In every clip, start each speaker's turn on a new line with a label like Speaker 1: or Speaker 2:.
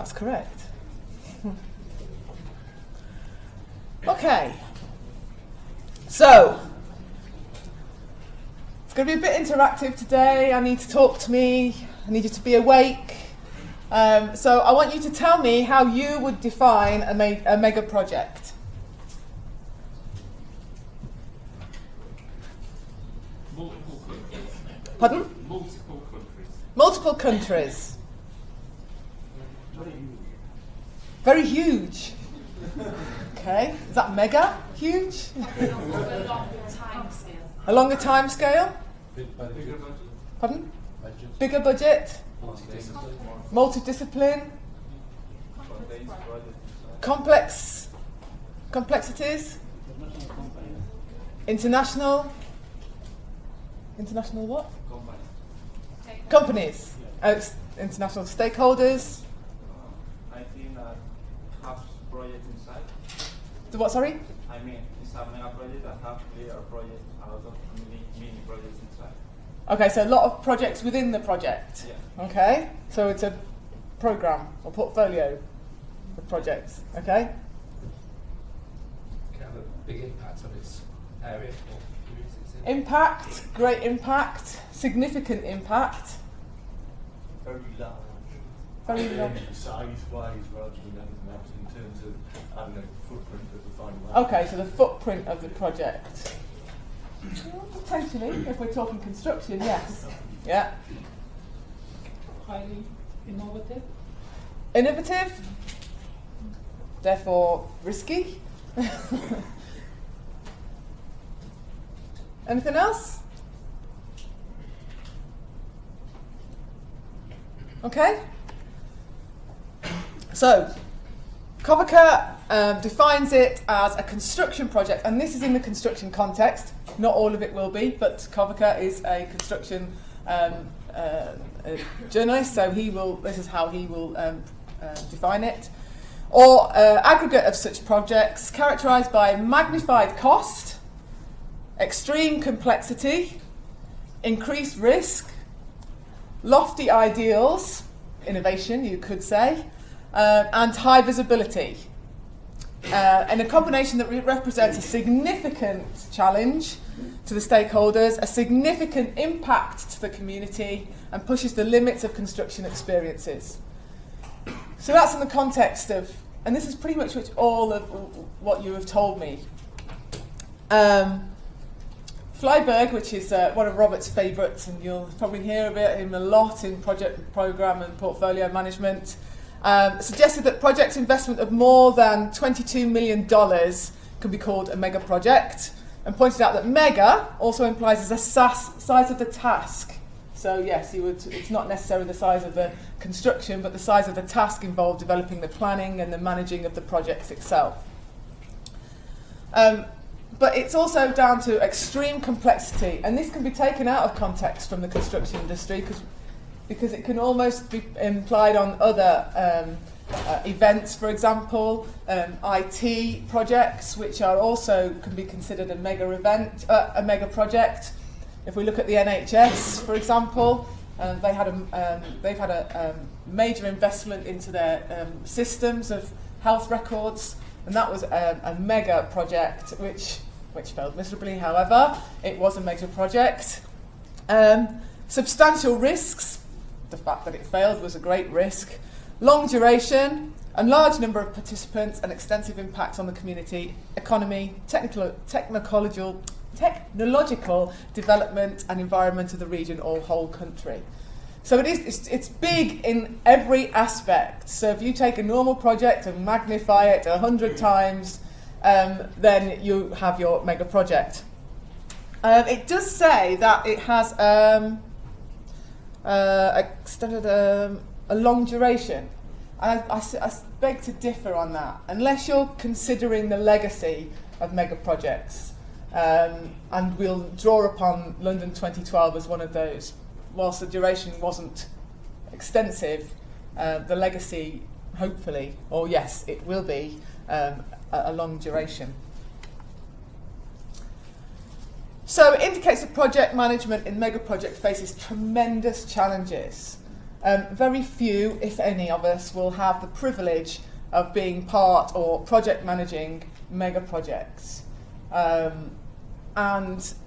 Speaker 1: That's correct. Okay. So, it's going to be a bit interactive today. I need to talk to me. I need you to be awake. So I want you to tell me how you would define a mega project.
Speaker 2: Multiple countries.
Speaker 1: Pardon?
Speaker 2: Multiple countries.
Speaker 1: Multiple countries. Very huge. Okay. Is that mega? Huge? A longer time scale?
Speaker 2: Bigger budget.
Speaker 1: Pardon? Bigger budget? Multidiscipline? Complexities? International? International what? Companies. International stakeholders.
Speaker 3: I think that have projects inside.
Speaker 1: The what, sorry?
Speaker 3: I mean, it's a mega project that have clear projects, a lot of mini projects inside.
Speaker 1: Okay, so a lot of projects within the project.
Speaker 3: Yeah.
Speaker 1: Okay, so it's a program or portfolio of projects. Okay.
Speaker 4: Can have a big impact on its area or communities.
Speaker 1: Impact, great impact, significant impact.
Speaker 5: Very large.
Speaker 1: Very large.
Speaker 5: Size-wise rather than anything else in terms of, I don't know, footprint of the final.
Speaker 1: Okay, so the footprint of the project. Potentially, if we're talking construction, yes. Yeah.
Speaker 6: Highly innovative.
Speaker 1: Innovative, therefore risky. Anything else? Okay. So, Covaker defines it as a construction project, and this is in the construction context. Not all of it will be, but Covaker is a construction journalist, so this is how he will define it. Or aggregate of such projects characterised by magnified cost, extreme complexity, increased risk, lofty ideals, innovation you could say, and high visibility. And a combination that represents a significant challenge to the stakeholders, a significant impact to the community, and pushes the limits of construction experiences. So that's in the context of, and this is pretty much all of what you have told me. Flyberg, which is one of Robert's favourites, and you'll probably hear about him a lot in project, programme and portfolio management, suggested that project investment of more than $22 million can be called a mega project, and pointed out that mega also implies as a size of the task. So yes, it's not necessarily the size of the construction, but the size of the task involved developing the planning and the managing of the project itself. But it's also down to extreme complexity, and this can be taken out of context from the construction industry because it can almost be implied on other events, for example, IT projects, which are also can be considered a mega event, a mega project. If we look at the NHS, for example, they've had a major investment into their systems of health records, and that was a mega project which failed miserably. However, it was a major project. Substantial risks. The fact that it failed was a great risk. Long duration, a large number of participants, and extensive impact on the community, economy, technological development and environment of the region or whole country. So it's big in every aspect. So if you take a normal project and magnify it 100 times, then you have your mega project. It does say that it has a long duration. I beg to differ on that, unless you're considering the legacy of mega projects. And we'll draw upon London 2012 as one of those. Whilst the duration wasn't extensive, the legacy, hopefully, or yes, it will be a long duration. So it indicates that project management in mega project faces tremendous challenges. very few, if any, of us will have the privilege of being part or project managing mega projects. And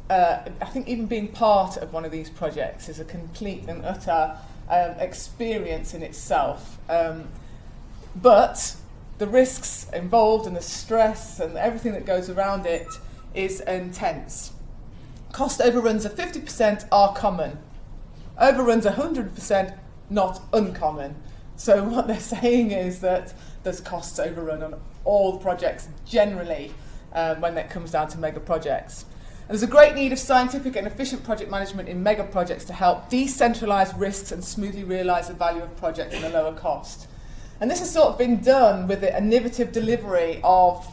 Speaker 1: I think even being part of one of these projects is a complete and utter experience in itself. But the risks involved and the stress and everything that goes around it is intense. Cost overruns of 50% are common. Overruns 100% not uncommon. So what they're saying is that there's costs overrun on all projects generally when it comes down to mega projects. And there's a great need of scientific and efficient project management in mega projects to help decentralise risks and smoothly realise the value of projects at a lower cost. And this has sort of been done with the innovative delivery of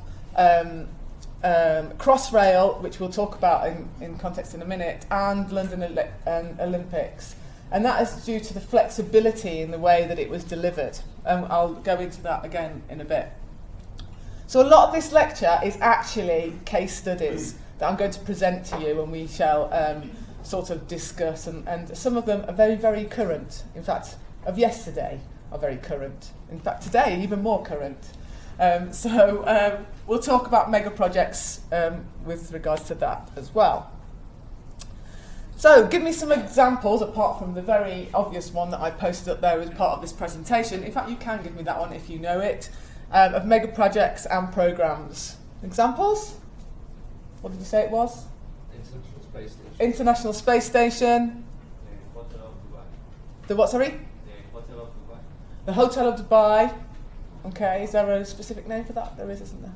Speaker 1: Crossrail, which we'll talk about in context in a minute, and London Olympics. And that is due to the flexibility in the way that it was delivered. I'll go into that again in a bit. So a lot of this lecture is actually case studies that I'm going to present to you and we shall sort of discuss. And some of them are very, very current. In fact, of yesterday are very current. In fact, today, even more current. So we'll talk about mega projects with regards to that as well. So give me some examples, apart from the very obvious one that I posted up there as part of this presentation. In fact, you can give me that one if you know it, of mega projects and programmes. Examples? What did you say it was?
Speaker 4: International Space Station.
Speaker 1: International Space Station.
Speaker 3: The Hotel of Dubai.
Speaker 1: The what, sorry?
Speaker 3: The Hotel of Dubai.
Speaker 1: The Hotel of Dubai. Okay, is there a specific name for that? There is, isn't there?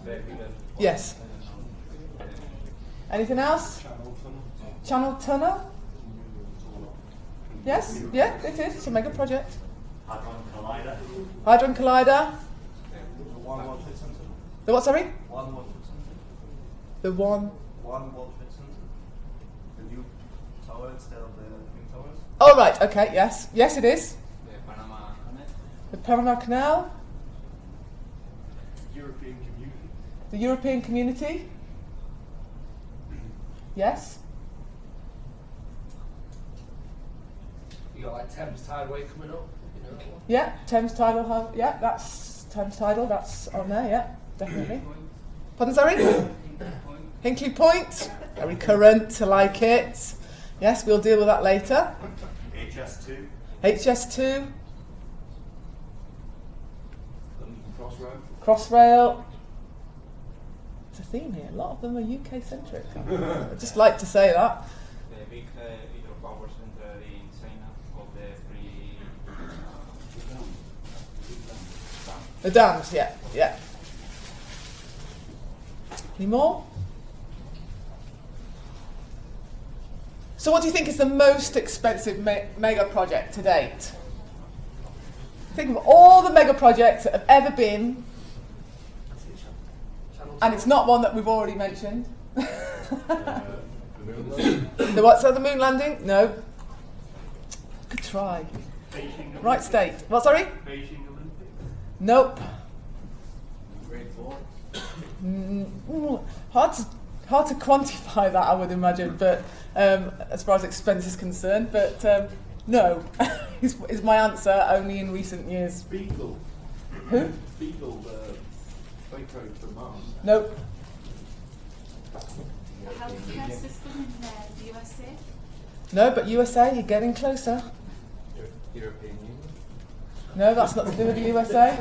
Speaker 3: Very good.
Speaker 1: Yes. Anything else? Channel Tunnel? Yes? Yeah, it is. It's a mega project.
Speaker 3: Hadron Collider.
Speaker 1: Hadron Collider.
Speaker 3: One World Trade Center.
Speaker 1: The what, sorry?
Speaker 3: One World Trade Center.
Speaker 1: The one.
Speaker 3: One World Trade Center. The new tower instead of the Twin Towers.
Speaker 1: Oh, right, okay, yes. Yes, it is.
Speaker 3: The Panama Canal.
Speaker 1: The Panama Canal.
Speaker 3: European Community.
Speaker 1: The European Community. Yes.
Speaker 4: You got like Thames Tideway coming up, you know.
Speaker 1: Yeah, Thames Tidal. Yeah, that's Thames Tidal. That's on there. Yeah, definitely. Pardon, sorry. Hinkley Point. Very current. I like it. Yes, we'll deal with that later.
Speaker 3: HS2.
Speaker 1: HS2.
Speaker 5: Crossroad.
Speaker 1: Crossrail. There's a theme here. A lot of them are UK centric. I'd just like to say that.
Speaker 3: The big hydropower center in China of the three.
Speaker 1: The dams. Yeah, yeah. Any more? So what do you think is the most expensive mega project to date? Think of all the mega projects that have ever been, and it's not one that we've already mentioned. The what's that, the moon landing? No. Good try.
Speaker 3: Beijing
Speaker 1: Right state. What, sorry?
Speaker 3: Beijing Olympics.
Speaker 1: Nope.
Speaker 3: Great Wall.
Speaker 1: Hard to quantify that, I would imagine, but as far as expense is concerned, but no, is my answer, only in recent years.
Speaker 5: Beagle.
Speaker 1: Who?
Speaker 5: Beagle, the freight road for Mars.
Speaker 1: Nope.
Speaker 6: The healthcare system in the USA?
Speaker 1: No, but USA, you're getting closer.
Speaker 4: European Union.
Speaker 1: No, that's not to do with the USA.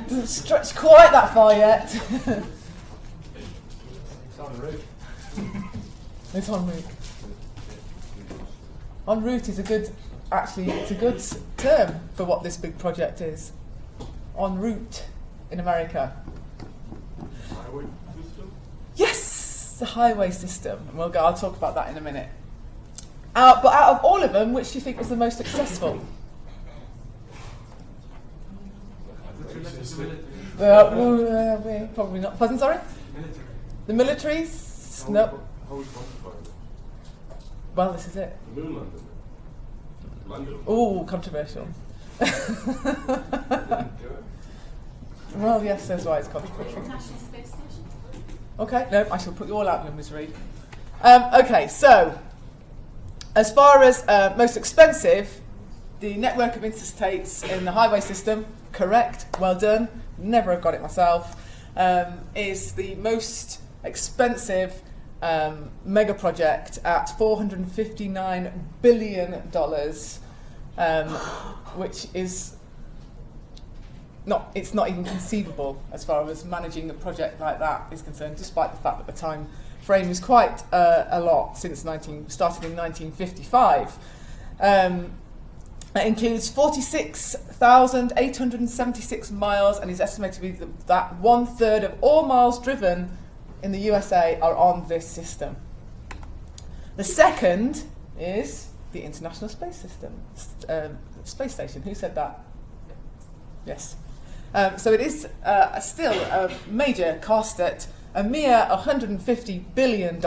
Speaker 1: Doesn't stretch quite that far yet.
Speaker 4: It's en route.
Speaker 1: It's en route. En route is it's a good term for what this big project is. En route in America.
Speaker 5: Highway system.
Speaker 1: Yes, the highway system. And I'll talk about that in a minute. But out of all of them, which do you think was the most successful? Probably not. Pardon, sorry? The militaries? No.
Speaker 5: How was quantified?
Speaker 1: Well, this is it.
Speaker 5: The moon landing. London.
Speaker 1: Ooh, controversial.
Speaker 5: Didn't do it.
Speaker 1: Well, yes, that's why it's controversial.
Speaker 6: International Space Station?
Speaker 1: Okay, no, I shall put you all out of your misery. Okay, so As far as most expensive, the network of interstates in the highway system, correct, well done, never have got it myself, is the most expensive mega project at $459 billion, which is it's not even conceivable as far as managing a project like that is concerned, despite the fact that the time frame is quite a lot since started in 1955. It includes 46,876 miles and is estimated to be that 1/3 of all miles driven in the USA are on this system. The second is the International Space System, Space Station. Who said that? Yes. So it is still a major cost at a mere $150 billion.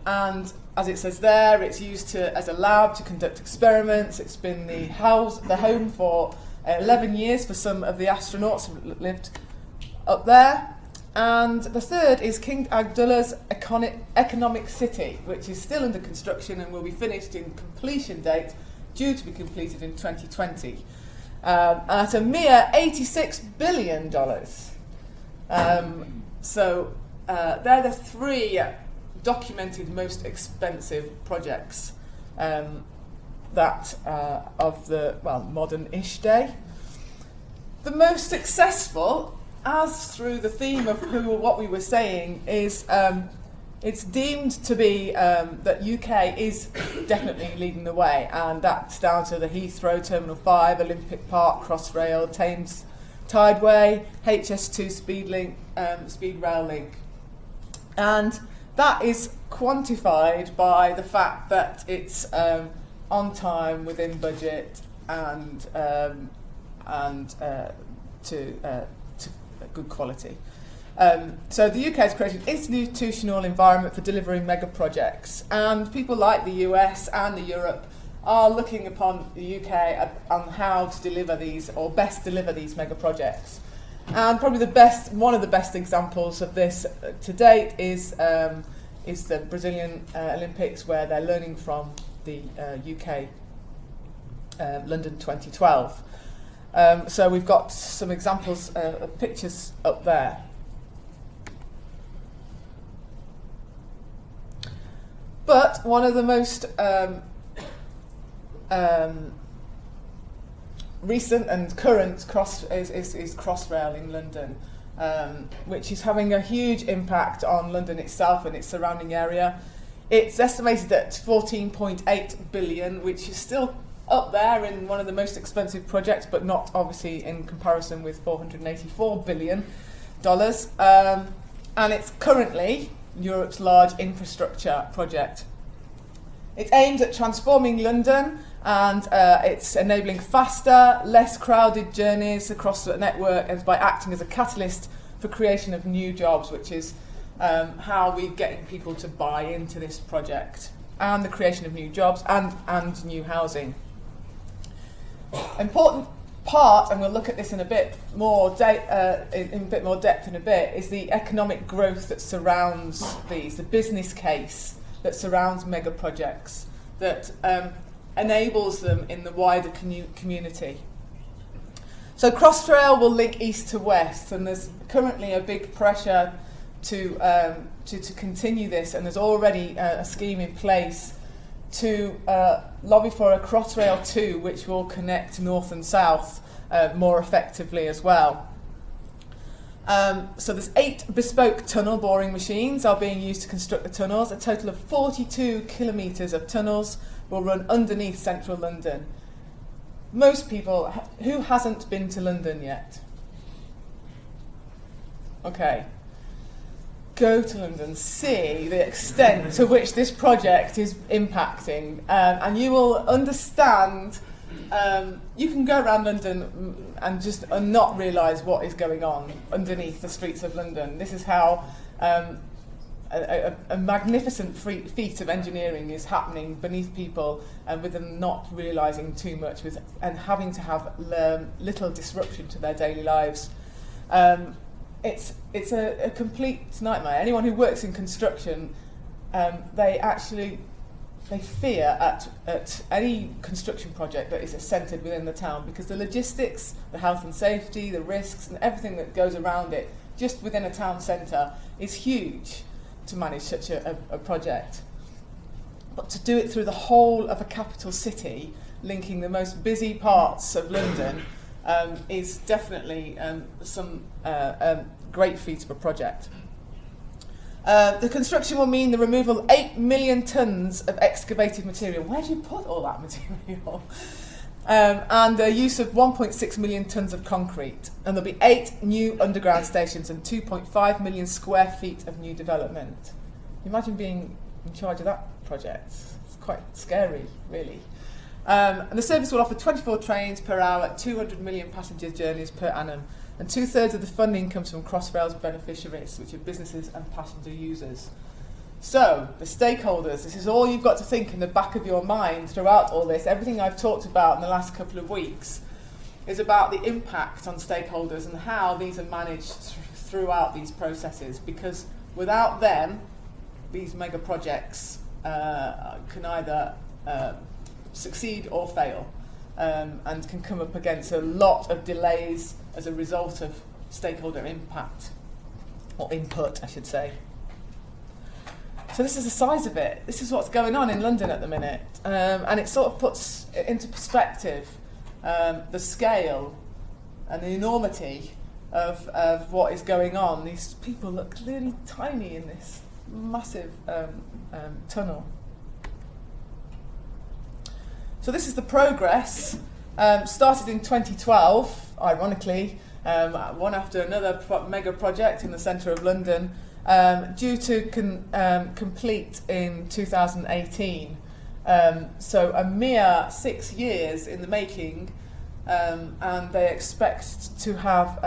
Speaker 1: And as it says there, it's used as a lab to conduct experiments. It's been the home for 11 years for some of the astronauts who lived up there. And the third is King Abdullah's economic city, which is still under construction and will be finished in completion date, due to be completed in 2020, at a mere $86 billion. So they're the three documented most expensive projects that of the modern-ish day. The most successful, as through the theme of what we were saying, is it's deemed to be that UK is definitely leading the way, and that's down to the Heathrow Terminal 5, Olympic Park, Crossrail, Thames Tideway, HS2 speed rail link. And that is quantified by the fact that it's on time, within budget, and to good quality. So the UK has created an institutional environment for delivering mega projects, and people like the US and the Europe are looking upon the UK on how to deliver these, or best deliver these mega projects. And probably one of the best examples of this to date is the Brazilian Olympics, where they're learning from the UK London 2012. So we've got some examples of pictures up there. But one of the most recent and current is Crossrail in London, which is having a huge impact on London itself and its surrounding area. It's estimated at $14.8 billion, which is still up there in one of the most expensive projects, but not obviously in comparison with $484 billion. And it's currently Europe's large infrastructure project. It's aimed at transforming London, and it's enabling faster, less crowded journeys across the network, and by acting as a catalyst for creation of new jobs, which is how we're getting people to buy into this project, and the creation of new jobs and new housing. Important part, and we'll look at this in a bit more depth in a bit, is the economic growth that surrounds these, the business case that surrounds mega projects, that enables them in the wider community. So Crossrail will link east to west, and there's currently a big pressure to continue this, and there's already a scheme in place to lobby for a Crossrail 2, which will connect north and south more effectively as well. So there's 8 bespoke tunnel boring machines are being used to construct the tunnels. A total of 42 kilometres of tunnels will run underneath central London. Most people, who hasn't been to London yet? Okay. Go to London, see the extent to which this project is impacting, and you will understand. You can go around London and just not realise what is going on underneath the streets of London. This is how a magnificent feat of engineering is happening beneath people, and with them not realising too much, and having to have little disruption to their daily lives. It's a complete nightmare. Anyone who works in construction, they actually they fear at any construction project that is centred within the town, because the logistics, the health and safety, the risks and everything that goes around it just within a town centre is huge to manage such a project. But to do it through the whole of a capital city, linking the most busy parts of London, is definitely some great feat of a project. The construction will mean the removal of 8 million tonnes of excavated material. Where do you put all that material? And the use of 1.6 million tonnes of concrete. And there'll be 8 new underground stations and 2.5 million square feet of new development. Imagine being in charge of that project. It's quite scary, really. And the service will offer 24 trains per hour, 200 million passenger journeys per annum. And 2/3 of the funding comes from Crossrail's beneficiaries, which are businesses and passenger users. So, the stakeholders, this is all you've got to think in the back of your mind throughout all this. Everything I've talked about in the last couple of weeks is about the impact on stakeholders and how these are managed throughout these processes. Because without them, these mega projects can either succeed or fail, and can come up against a lot of delays as a result of stakeholder impact, or input, I should say. So this is the size of it. This is what's going on in London at the minute, and it sort of puts into perspective the scale and the enormity of what is going on. These people look clearly tiny in this massive tunnel. So this is the progress. Started in 2012, ironically, one after another mega project in the centre of London, due to complete in 2018. So a mere 6 years in the making, and they expect to have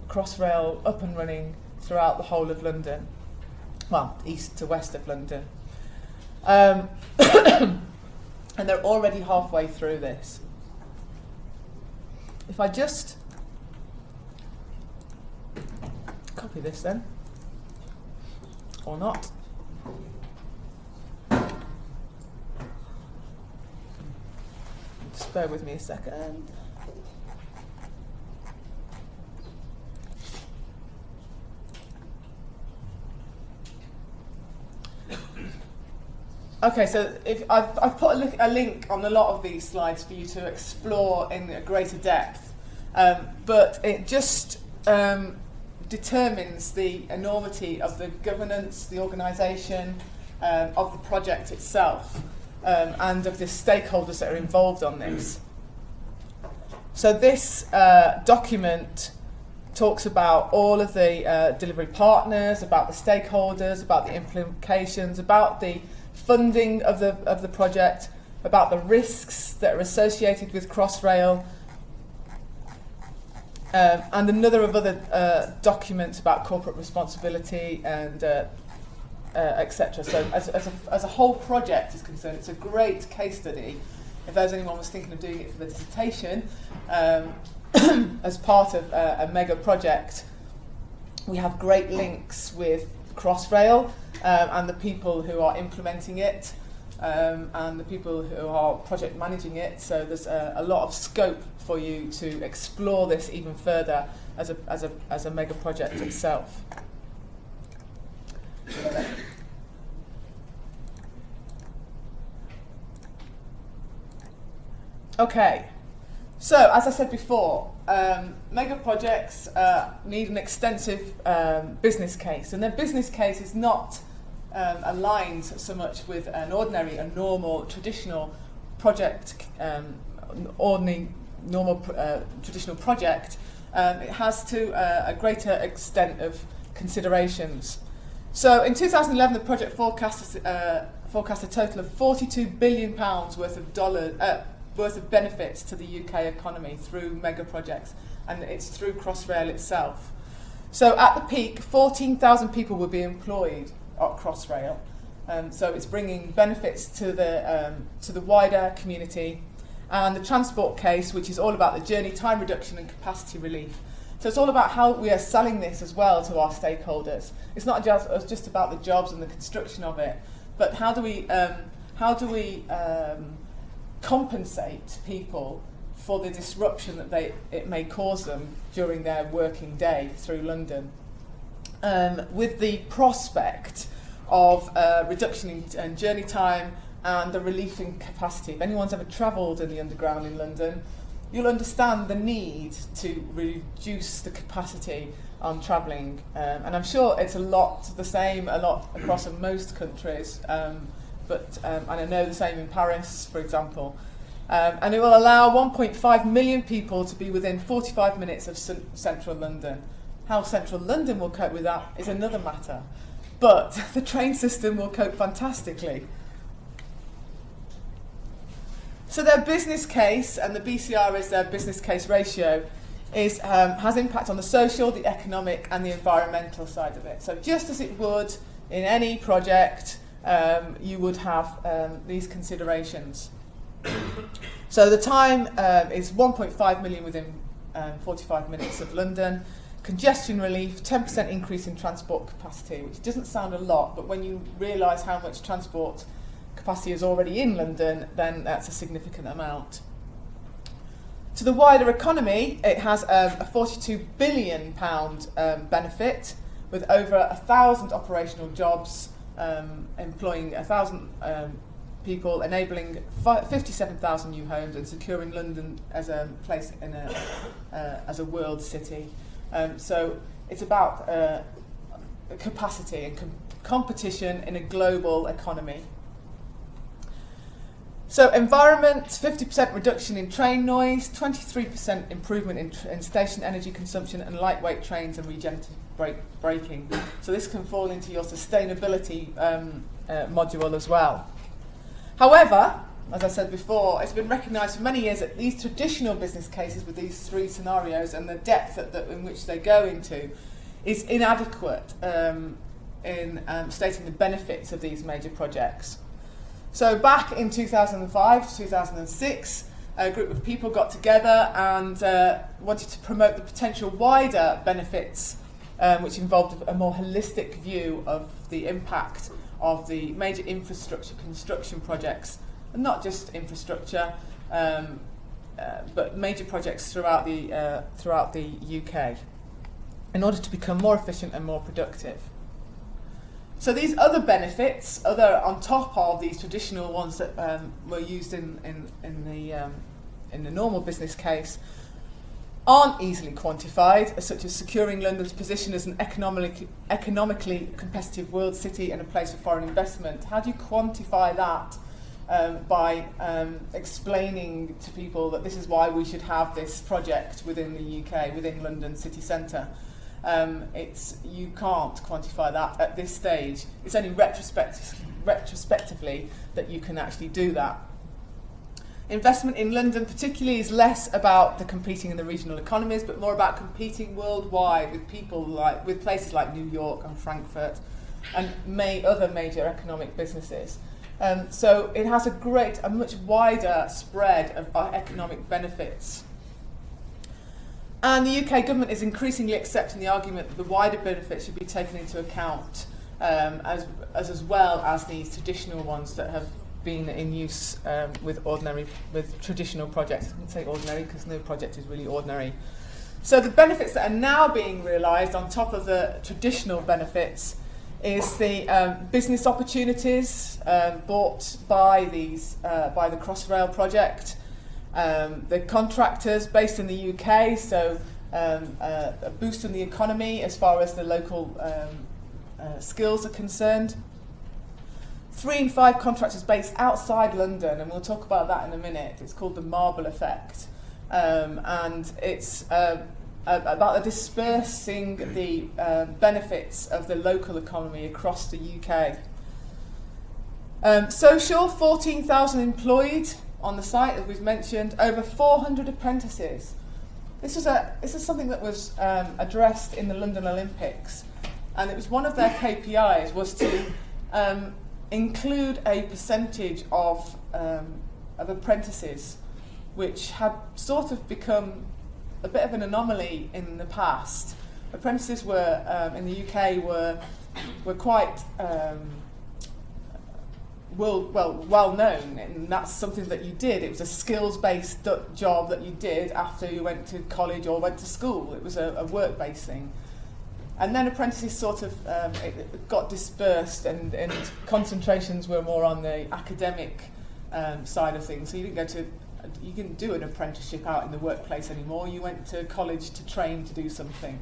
Speaker 1: Crossrail up and running throughout the whole of London, well, east to west of London. And they're already halfway through this. If I just copy this then, or not. Just bear with me a second. Okay, so if I've put a link on a lot of these slides for you to explore in a greater depth, but it just determines the enormity of the governance, the organisation of the project itself, and of the stakeholders that are involved on this. So this document talks about all of the delivery partners, about the stakeholders, about the implications, about the funding of the project, about the risks that are associated with Crossrail, and another of other documents about corporate responsibility and etc. So as a whole project is concerned, it's a great case study. If there's anyone was thinking of doing it for the dissertation, as part of a mega project, we have great links with Crossrail and the people who are implementing it, and the people who are project managing it. So there's a lot of scope for you to explore this even further as a mega project itself. Okay, so as I said before, mega projects need an extensive business case, and their business case is not aligned so much with an ordinary, a normal, traditional project, traditional project. It has to a greater extent of considerations. So in 2011, the project forecast a total of £42 billion worth of benefits to the UK economy through mega projects, and it's through Crossrail itself. So at the peak, 14,000 people will be employed at Crossrail. So it's bringing benefits to the wider community. And the transport case, which is all about the journey time reduction and capacity relief. So it's all about how we are selling this as well to our stakeholders. It's not just about the jobs and the construction of it, but how do we how do we compensate people for the disruption that it may cause them during their working day through London, with the prospect of reduction in journey time and the relief in capacity. If anyone's ever travelled in the Underground in London, you'll understand the need to reduce the capacity on travelling, and I'm sure it's a lot across most countries, and I know the same in Paris, for example. And it will allow 1.5 million people to be within 45 minutes of central London. How central London will cope with that is another matter, but the train system will cope fantastically. So their business case, and the BCR is their business case ratio, has impact on the social, the economic and the environmental side of it. So just as it would in any project, you would have these considerations. So the time is 1.5 million within 45 minutes of London. Congestion relief, 10% increase in transport capacity, which doesn't sound a lot, but when you realise how much transport capacity is already in London, then that's a significant amount. To the wider economy, it has a £42 billion benefit, with over 1,000 operational jobs, employing 1,000 people, enabling 57,000 new homes, and securing London as a place as a world city. So it's about capacity and competition in a global economy. So environment, 50% reduction in train noise, 23% improvement in station energy consumption, and lightweight trains and regenerative braking. So this can fall into your sustainability module as well. However, as I said before, it's been recognised for many years that these traditional business cases with these three scenarios and the depth in which they go into is inadequate in stating the benefits of these major projects. So back in 2005 to 2006, a group of people got together and wanted to promote the potential wider benefits, which involved a more holistic view of the impact of the major infrastructure construction projects, and not just infrastructure, but major projects throughout the UK, in order to become more efficient and more productive. So these other benefits, on top of these traditional ones that were used in the normal business case, aren't easily quantified, such as securing London's position as an economically competitive world city and a place for foreign investment. How do you quantify that by explaining to people that this is why we should have this project within the UK, within London city centre? You can't quantify that at this stage. It's only retrospectively that you can actually do that. Investment in London particularly is less about the competing in the regional economies, but more about competing worldwide with places like New York and Frankfurt and other major economic businesses. So it has a much wider spread of economic benefits. And the UK government is increasingly accepting the argument that the wider benefits should be taken into account, as well as these traditional ones that have been in use with traditional projects. I wouldn't say ordinary because no project is really ordinary. So the benefits that are now being realised on top of the traditional benefits is the business opportunities brought by the Crossrail project. The contractors based in the UK, so a boost in the economy as far as the local skills are concerned. 3 in 5 contractors based outside London, and we'll talk about that in a minute. It's called the marble effect, and it's about dispersing the benefits of the local economy across the UK. Social, 14,000 employed on the site, as we've mentioned, over 400 apprentices. This is something that was addressed in the London Olympics, and it was one of their KPIs was to include a percentage of apprentices, which had sort of become a bit of an anomaly in the past. Apprentices were in the UK were quite well known, and that's something that you did. It was a skills-based job that you did after you went to college or went to school. It was a work-based thing. And then apprentices sort of it got dispersed, and concentrations were more on the academic side of things. So you didn't do an apprenticeship out in the workplace anymore. You went to college to train to do something.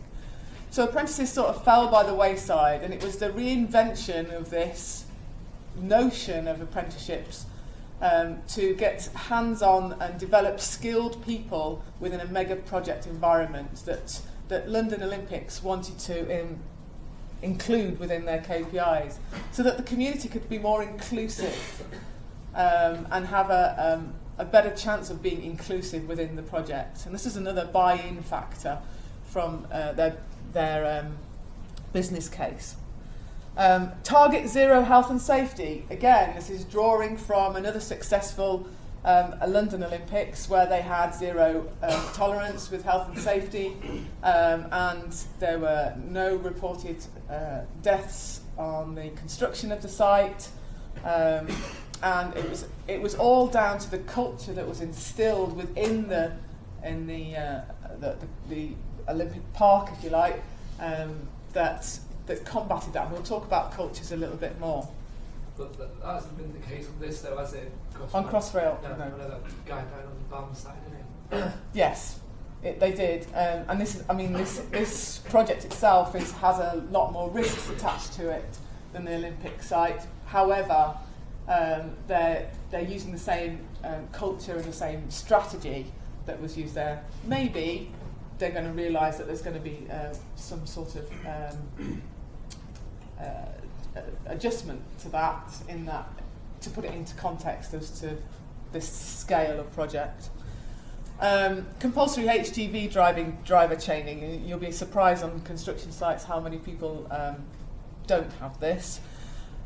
Speaker 1: So apprentices sort of fell by the wayside, and it was the reinvention of this notion of apprenticeships to get hands-on and develop skilled people within a mega project environment that London Olympics wanted to include within their KPIs, so that the community could be more inclusive and have a better chance of being inclusive within the project. And this is another buy-in factor from their business case. Target zero health and safety. Again, this is drawing from another successful London Olympics, where they had zero tolerance with health and safety, and there were no reported deaths on the construction of the site, and it was all down to the culture that was instilled within the Olympic Park, if you like, that combated that. And we'll talk about cultures a little bit more.
Speaker 4: But that hasn't been the case on this, though, has it?
Speaker 1: On Crossrail,
Speaker 4: no.
Speaker 1: no.
Speaker 4: That guy down on the bum side, isn't it?
Speaker 1: Yes, they did, and this project itself has a lot more risks attached to it than the Olympic site. However, they're using the same culture and the same strategy that was used there. Maybe they're going to realise that there's going to be some sort of adjustment to that, to put it into context as to this scale of project. Compulsory HGV driver chaining. You'll be surprised on construction sites how many people don't have this.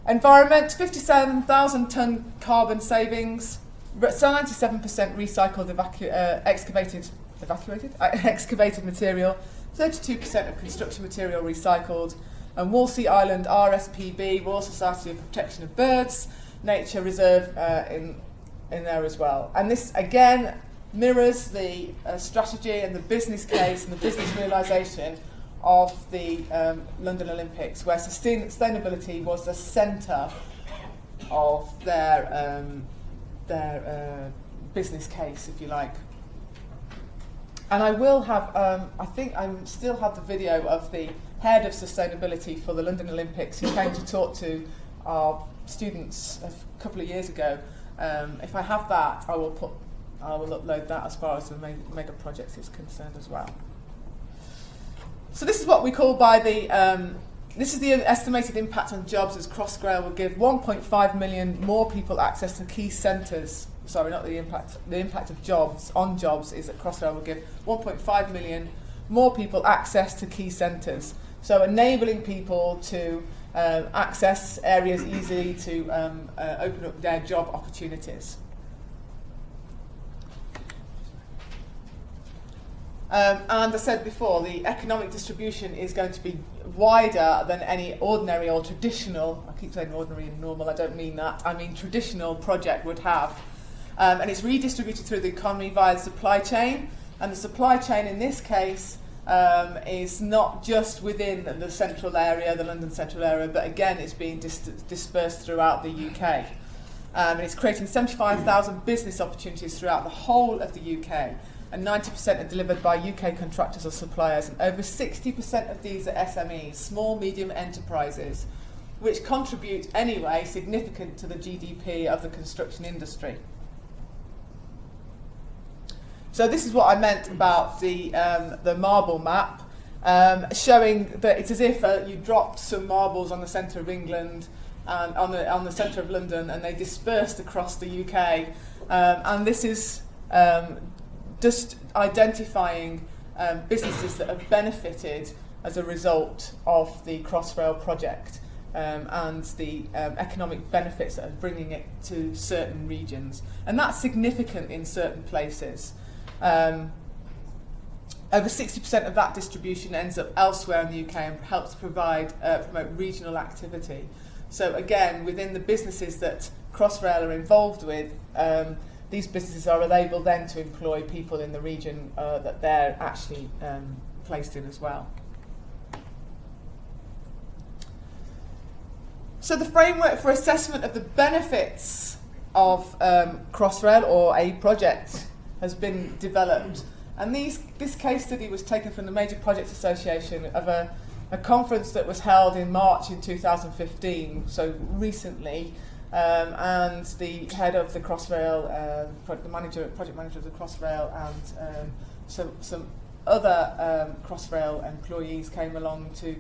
Speaker 1: Environment, 57,000 tonne carbon savings, 97% recycled excavated material, 32% of construction material recycled, and Walsey Island RSPB, Royal Society of Protection of Birds, Nature Reserve in there as well. And this again mirrors the strategy and the business case and the business realisation of the London Olympics, where sustainability was the centre of their business case, if you like. And I will have, I think I still have the video of the head of sustainability for the London Olympics, who came to talk to our students a couple of years ago. If I have that, I will upload that as far as the mega project is concerned as well. So this is what we call this is the estimated impact on jobs, as Crossrail will give 1.5 million more people access to key centres. Sorry, not the impact. The impact of jobs on jobs is that Crossrail will give 1.5 million more people access to key centres. So enabling people to access areas easily to open up their job opportunities. And I said before, the economic distribution is going to be wider than any ordinary or traditional, I keep saying ordinary and normal, I don't mean that, I mean traditional project would have. And it's redistributed through the economy via the supply chain. And the supply chain in this case is not just within the central area, the London central area, but again it's being dispersed throughout the UK. And it's creating 75,000 business opportunities throughout the whole of the UK. And 90% are delivered by UK contractors or suppliers. And over 60% of these are SMEs, small, medium enterprises, which contribute anyway significant to the GDP of the construction industry. So this is what I meant about the marble map, showing that it's as if you dropped some marbles on the centre of England and on the centre of London, and they dispersed across the UK. And this is just identifying businesses that have benefited as a result of the Crossrail project and the economic benefits that are bringing it to certain regions. And that's significant in certain places. Over 60% of that distribution ends up elsewhere in the UK and helps promote regional activity. So again, within the businesses that Crossrail are involved with, these businesses are able then to employ people in the region that they're actually placed in as well. So the framework for assessment of the benefits of Crossrail or a project has been developed. And this case study was taken from the Major Projects Association of a conference that was held in March in 2015, so recently, and the head of the Crossrail, project manager of the Crossrail, and some other Crossrail employees came along to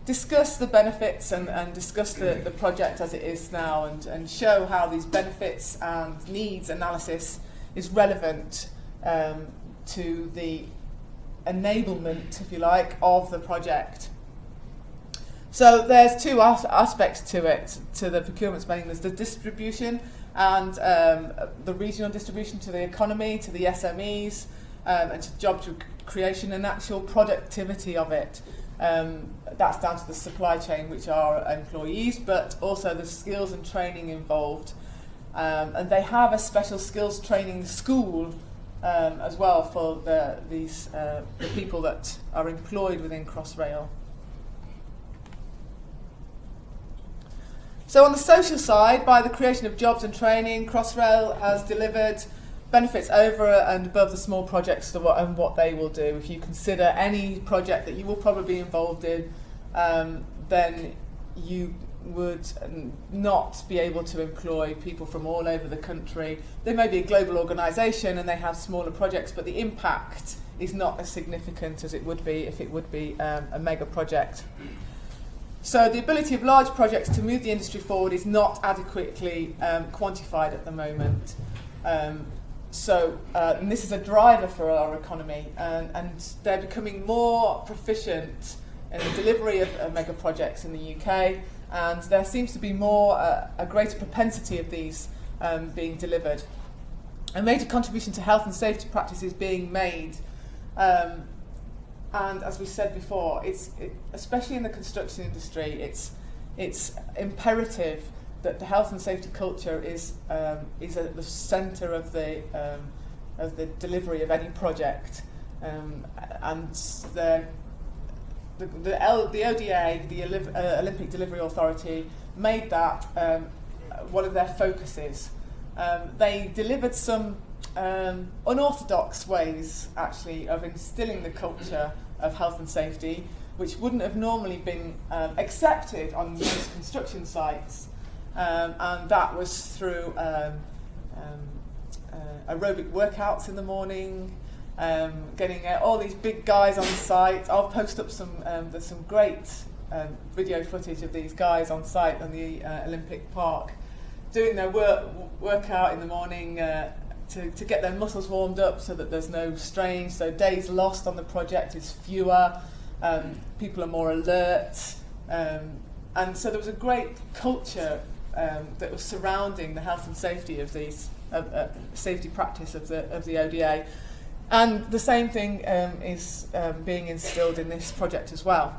Speaker 1: discuss the benefits and discuss the project as it is now, and show how these benefits and needs analysis is relevant to the enablement, if you like, of the project. So there's two aspects to it, to the procurement spending. There's the distribution and the regional distribution to the economy, to the SMEs, and to job creation and actual productivity of it. That's down to the supply chain, which are employees, but also the skills and training involved. And they have a special skills training school as well for the people that are employed within Crossrail. So on the social side, by the creation of jobs and training, Crossrail has delivered benefits over and above the small projects and what they will do. If you consider any project that you will probably be involved in, then you would not be able to employ people from all over the country. They may be a global organisation and they have smaller projects, but the impact is not as significant as it would be if it would be a mega project. So the ability of large projects to move the industry forward is not adequately quantified at the moment. And this is a driver for our economy, and they're becoming more proficient in the delivery of mega projects in the UK, and there seems to be a greater propensity of these being delivered. A major contribution to health and safety practices being made, and as we said before, especially in the construction industry, it's imperative that the health and safety culture is at the centre of the delivery of any project, and the ODA, the Olympic Delivery Authority, made that one of their focuses. They delivered some unorthodox ways, actually, of instilling the culture of health and safety, which wouldn't have normally been accepted on most construction sites. And that was through aerobic workouts in the morning, getting all these big guys on site. I'll post up there's some great video footage of these guys on site on the Olympic Park, doing their workout in the morning to get their muscles warmed up so that there's no strain, so days lost on the project is fewer, people are more alert, and so there was a great culture that was surrounding the health and safety of these safety practice of the ODA, and the same thing is being instilled in this project as well.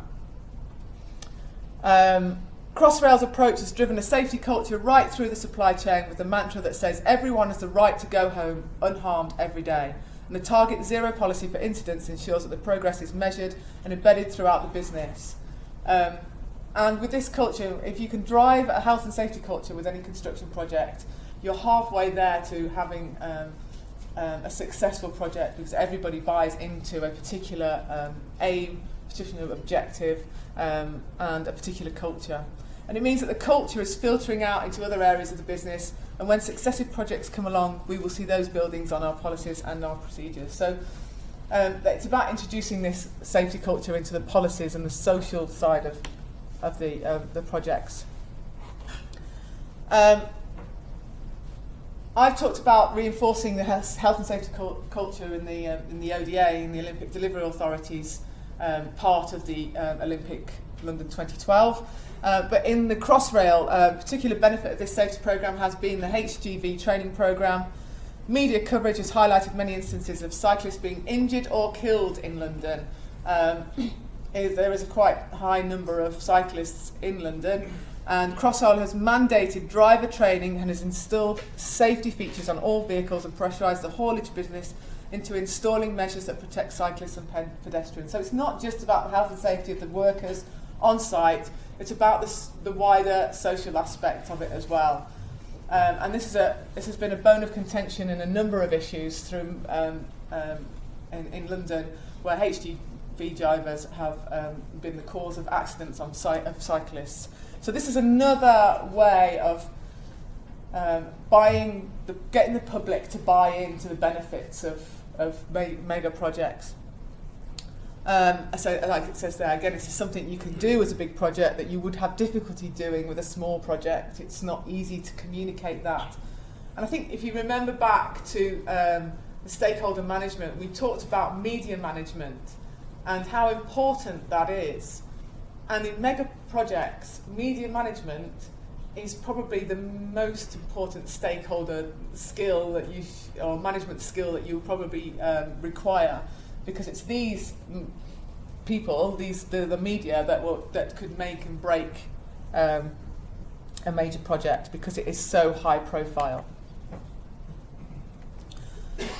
Speaker 1: Crossrail's approach has driven a safety culture right through the supply chain, with the mantra that says everyone has the right to go home unharmed every day. And the Target Zero policy for incidents ensures that the progress is measured and embedded throughout the business. And with this culture, if you can drive a health and safety culture with any construction project, you're halfway there to having a successful project, because everybody buys into a particular aim, particular objective, and a particular culture. And it means that the culture is filtering out into other areas of the business, and when successive projects come along, we will see those buildings on our policies and our procedures. So it's about introducing this safety culture into the policies and the social side of the projects. I've talked about reinforcing the health and safety culture in the ODA, in the Olympic Delivery Authority's part of the Olympic London 2012. But in the Crossrail, a particular benefit of this safety programme has been the HGV training programme. Media coverage has highlighted many instances of cyclists being injured or killed in London. There is a quite high number of cyclists in London, And Crossrail has mandated driver training and has installed safety features on all vehicles and pressurised the haulage business into installing measures that protect cyclists and pedestrians. So it's not just about the health and safety of the workers on site, it's about the wider social aspect of it as well. And this has been a bone of contention in a number of issues through in London, where HGV drivers have been the cause of accidents on of cyclists. So this is another way of getting the public to buy into the benefits of mega projects. So like it says there, again, this is something you can do as a big project that you would have difficulty doing with a small project. It's not easy to communicate that. And I think if you remember back to the stakeholder management, we talked about media management and how important that is. And in mega projects, media management is probably the most important stakeholder skill that or management skill that you probably require, because it's these people, the media that could make and break a major project, because it is so high profile.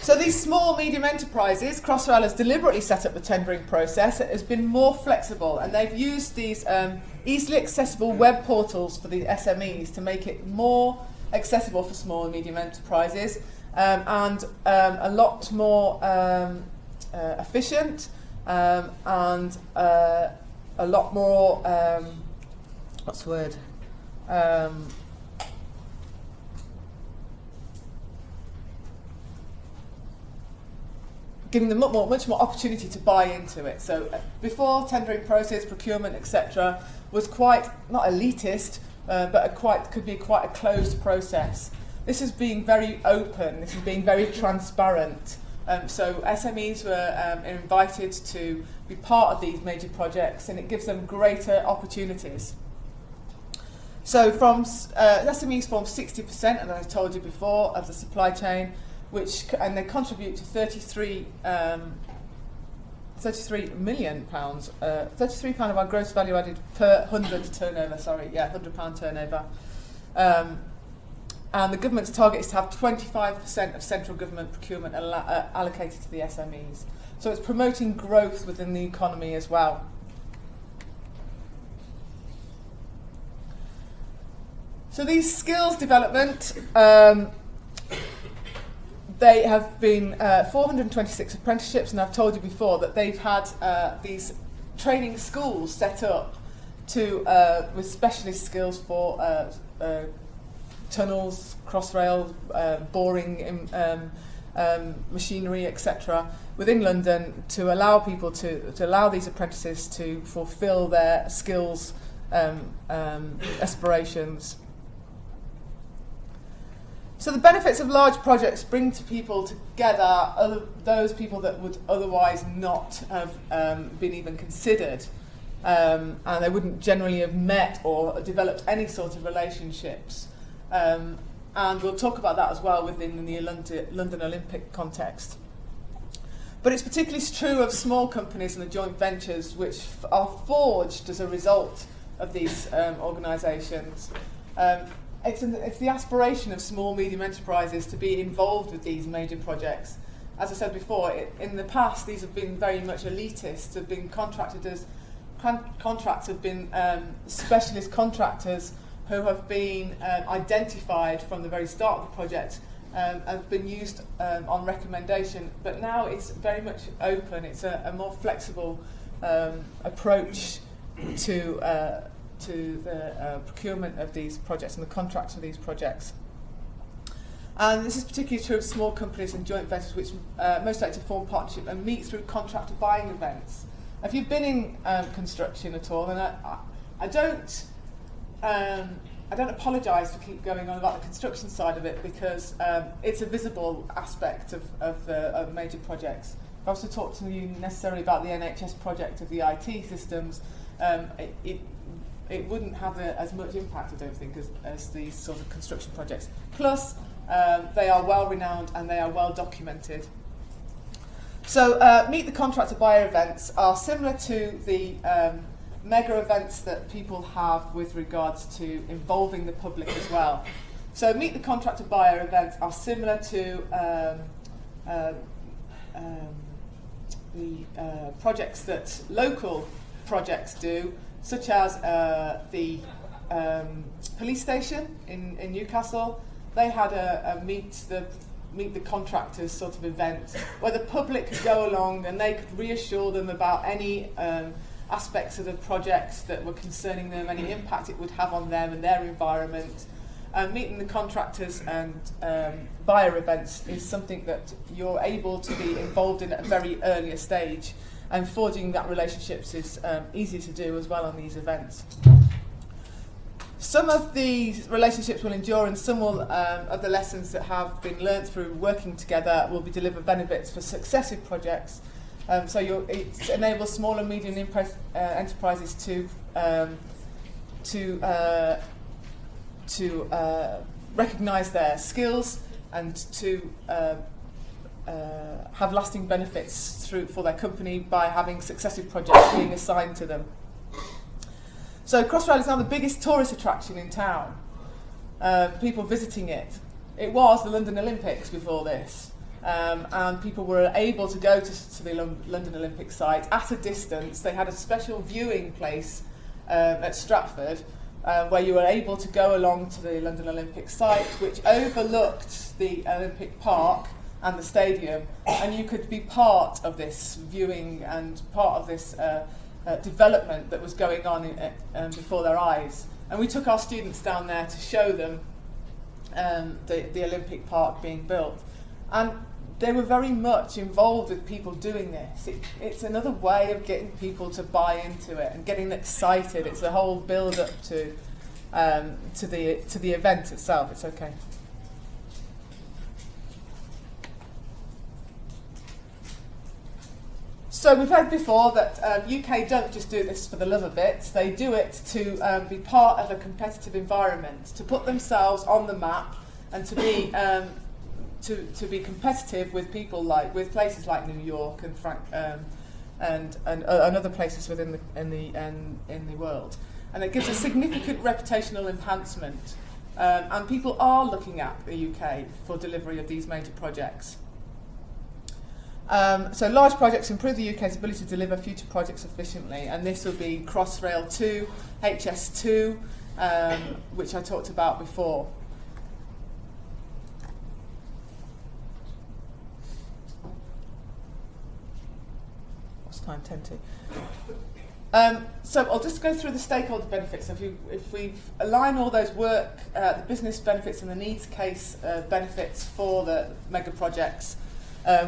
Speaker 1: So these small, medium enterprises, Crossrail has deliberately set up the tendering process. It has been more flexible, and they've used these easily accessible web portals for the SMEs to make it more accessible for small and medium enterprises, and a lot more efficient, and a lot more, what's the word? Giving them much more opportunity to buy into it. So before, tendering process, procurement, etc., was quite, not elitist, but could be quite a closed process. This is being very open, this is being very transparent. So SMEs were invited to be part of these major projects, and it gives them greater opportunities. So SMEs form 60%, as I told you before, of the supply chain, and they contribute to £33 million, £33 of our gross value added per £100 turnover. £100 turnover. And the government's target is to have 25% of central government procurement allocated to the SMEs. So it's promoting growth within the economy as well. So these skills development, they have been 426 apprenticeships, and I've told you before that they've had these training schools set up with specialist skills for tunnels, Crossrail, boring machinery, etc., within London, to allow people to allow these apprentices to fulfil their skills aspirations. So the benefits of large projects bring to people together those people that would otherwise not have been even considered, and they wouldn't generally have met or developed any sort of relationships. And we'll talk about that as well within the London Olympic context. But it's particularly true of small companies and the joint ventures which are forged as a result of these organisations. It's the aspiration of small, medium enterprises to be involved with these major projects. As I said before, in the past, these have been very much elitist, have been contracted as contracts have been specialist contractors who have been identified from the very start of the project, have been used on recommendation. But now it's very much open. It's a more flexible approach to the procurement of these projects and the contracts for these projects. And this is particularly true of small companies and joint ventures which most like to form partnership and meet through contractor buying events. If you've been in construction at all, and I don't apologise for keep going on about the construction side of it, because it's a visible aspect of major projects. If I was to talk to you necessarily about the NHS project of the IT systems, it wouldn't have as much impact, I don't think, as these sort of construction projects. Plus, they are well renowned and they are well documented. So, meet the contractor buyer events are similar to the mega events that people have with regards to involving the public as well. So meet the contractor buyer events are similar to the projects that local projects do, such as the police station in Newcastle. They had a meet the contractors sort of event where the public could go along and they could reassure them about any aspects of the project that were concerning them, any impact it would have on them and their environment. Meeting the contractors and buyer events is something that you're able to be involved in at a very earlier stage, and forging that relationships is easy to do as well on these events. Some of these relationships will endure, and some will, of the lessons that have been learnt through working together will be delivered benefits for successive projects. So it enables small and medium enterprises to recognise their skills and to have lasting benefits for their company by having successive projects being assigned to them. So Crossrail is now the biggest tourist attraction in town. People visiting it. It was the London Olympics before this, and people were able to go to the London Olympic site at a distance. They had a special viewing place at Stratford, where you were able to go along to the London Olympic site, which overlooked the Olympic Park and the stadium, and you could be part of this viewing and part of this development that was going on before their eyes. And we took our students down there to show them the Olympic Park being built, and they were very much involved with people doing this. It's another way of getting people to buy into it and getting excited. It's a whole build-up to the event itself. It's okay. So we've heard before that UK don't just do this for the love of it. They do it to be part of a competitive environment, to put themselves on the map, and to be competitive with with places like New York and other places within the world. And it gives a significant reputational enhancement. And people are looking at the UK for delivery of these major projects. So large projects improve the UK's ability to deliver future projects efficiently, and this will be Crossrail 2, HS2, which I talked about before. What's time? 10 to. So I'll just go through the stakeholder benefits. If we align all those the business benefits and the needs case benefits for the mega projects,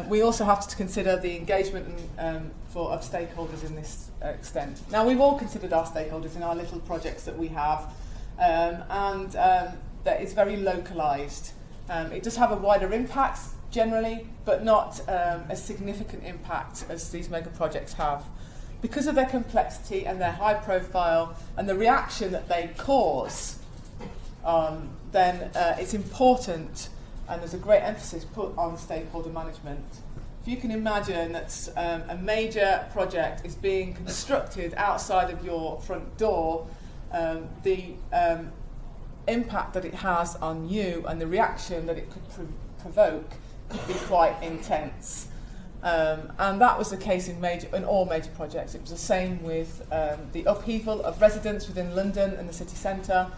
Speaker 1: we also have to consider the engagement of stakeholders in this extent. Now, we've all considered our stakeholders in our little projects that we have, and that is very localised. It does have a wider impact generally, but not a significant impact as these mega projects have. Because of their complexity and their high profile and the reaction that they cause, then it's important. And there's a great emphasis put on stakeholder management. If you can imagine that a major project is being constructed outside of your front door, the impact that it has on you and the reaction that it could provoke could be quite intense. And that was the case in all major projects. It was the same with the upheaval of residents within London and the city centre,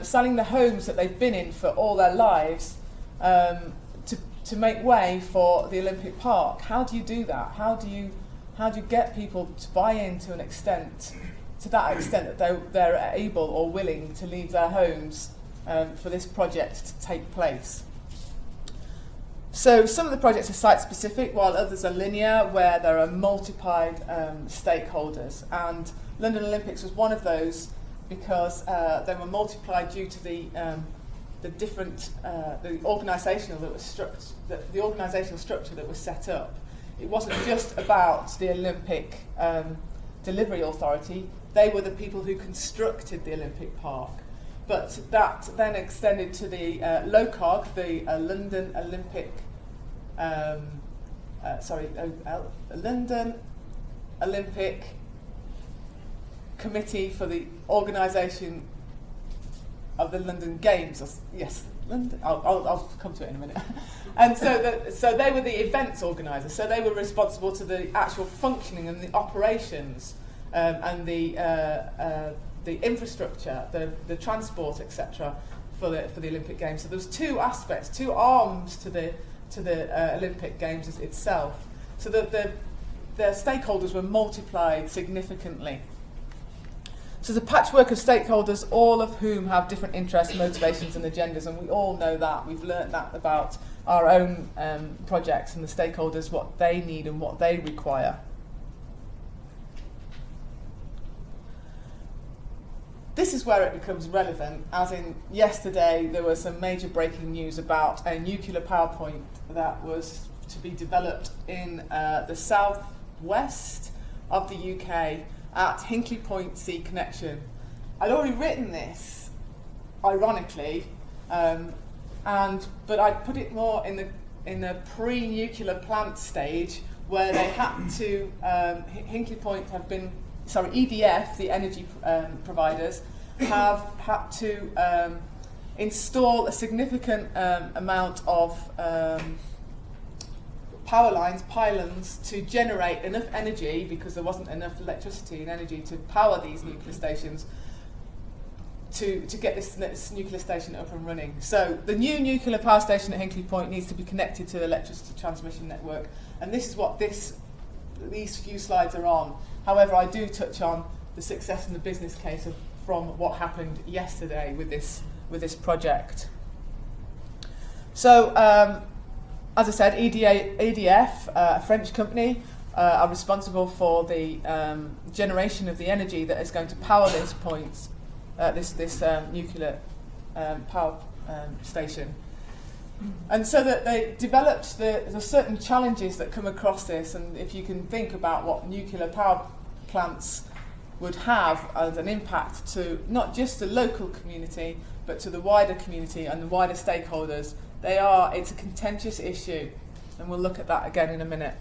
Speaker 1: selling the homes that they've been in for all their lives, to make way for the Olympic Park. How do you do that? How do you get people to buy in to that extent that they're able or willing to leave their homes for this project to take place? So some of the projects are site specific, while others are linear, where there are multiplied stakeholders. And London Olympics was one of those because they were multiplied due to the organisational structure that was set up. It wasn't just about the Olympic Delivery Authority. They were the people who constructed the Olympic Park. But that then extended to the LOCOG, the London Olympic committee for the organisation of the London Games. Yes, London. I'll come to it in a minute. And so they were the events organisers. So they were responsible to the actual functioning and the operations and the infrastructure, the transport, etc. for the Olympic Games. So there was two aspects, two arms to the Olympic Games itself. So that the stakeholders were multiplied significantly. So there's a patchwork of stakeholders, all of whom have different interests, motivations and agendas, and we all know that. We've learnt that about our own projects and the stakeholders, what they need and what they require. This is where it becomes relevant, as in yesterday there was some major breaking news about a nuclear power point that was to be developed in the southwest of the UK at Hinkley Point C connection. I'd already written this, ironically, but I put it more in the pre-nuclear plant stage, where they had to Hinkley Point have been EDF, the energy providers, have had to install a significant amount of power lines, pylons, to generate enough energy, because there wasn't enough electricity and energy to power these nuclear stations, to get this nuclear station up and running. So the new nuclear power station at Hinkley Point needs to be connected to the electricity transmission network, and this is what these few slides are on. However, I do touch on the success and the business case from what happened yesterday with this project. So, as I said, EDF, a French company, are responsible for the generation of the energy that is going to power this nuclear power station. And so that they developed the certain challenges that come across this, and if you can think about what nuclear power plants would have as an impact to not just the local community, but to the wider community and the wider stakeholders, it's a contentious issue, and we'll look at that again in a minute.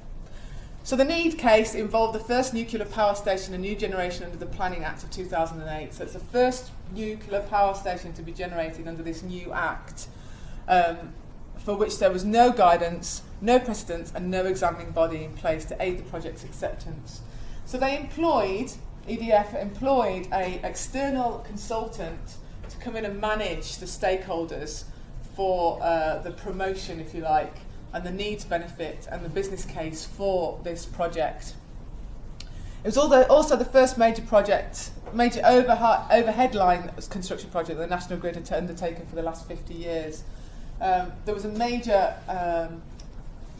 Speaker 1: So the need case involved the first nuclear power station, a new generation under the Planning Act of 2008. So it's the first nuclear power station to be generated under this new act, for which there was no guidance, no precedence, and no examining body in place to aid the project's acceptance. So EDF employed an external consultant to come in and manage the stakeholders for the promotion, if you like, and the needs benefit and the business case for this project. It was also the first major overhead line construction project that the National Grid had undertaken for the last 50 years. There was a major